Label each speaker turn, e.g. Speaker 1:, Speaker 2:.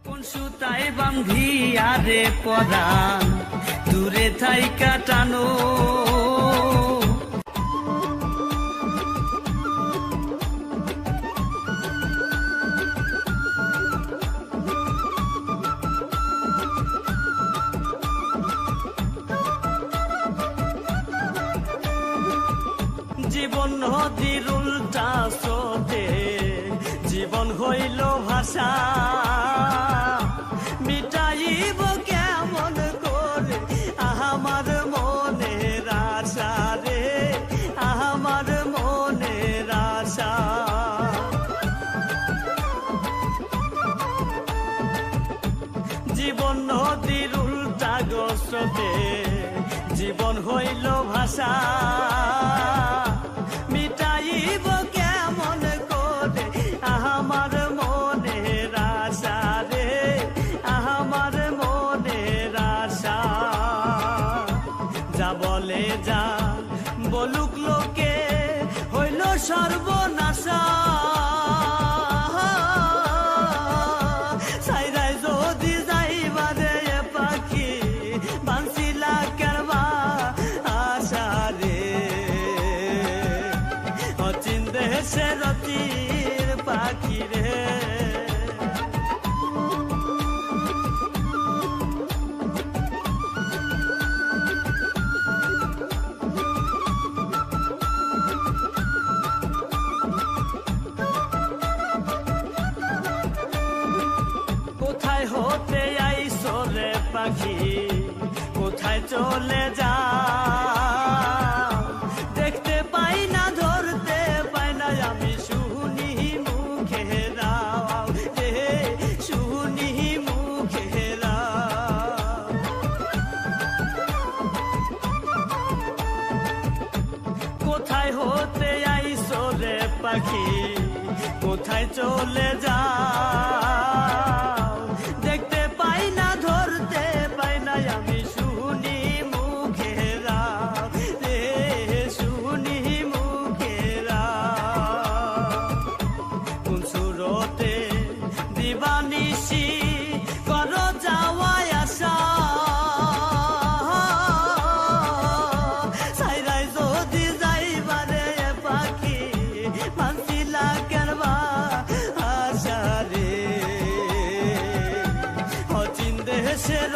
Speaker 1: কোন সুতায় বান্ধিয়া রে পরাণ দূরে থাইকা টানো, জীবন নদীর উল্টা স্রোতে জীবন হইল ভাষা, মিটাইব কেমন করে আমার মনের আশা রে, আমার মনের আশা। জীবন নদীর উল্টা স্রোতে জীবন হইল ভাষা, মিটাইব কেমন করে আমার মনের আশা রে, আমার মনের আশা। যা বলে যা বলুক লোকে হইল সর্বনাশা, সাইরাই যদি যাইবারে পাখি বাঁচিলা কেরবা আশা রে, অচিন দেশের অচির পাখি রে। কোথায় হতে আইছো রে পাখি, কোথায় চলে যা, দেখতে পাই না ধরতে পাই না আমি শুনি মুখে রাও রে, শুনি মুখে রাও। কোথায় হতে আইছো রে পাখি, কোথায় চলে যা, দেখতে পাই না ধরতে পাই না আমি শুনি মুখে রাও রে, শুনি মুখে রাও। কোন সুরতে দিবানিশি করো যাওয়া আসা, সাইরাই যদি যাইবারে পাখি বাঁচিলা কেরবা আশা রে, অচিন দেশের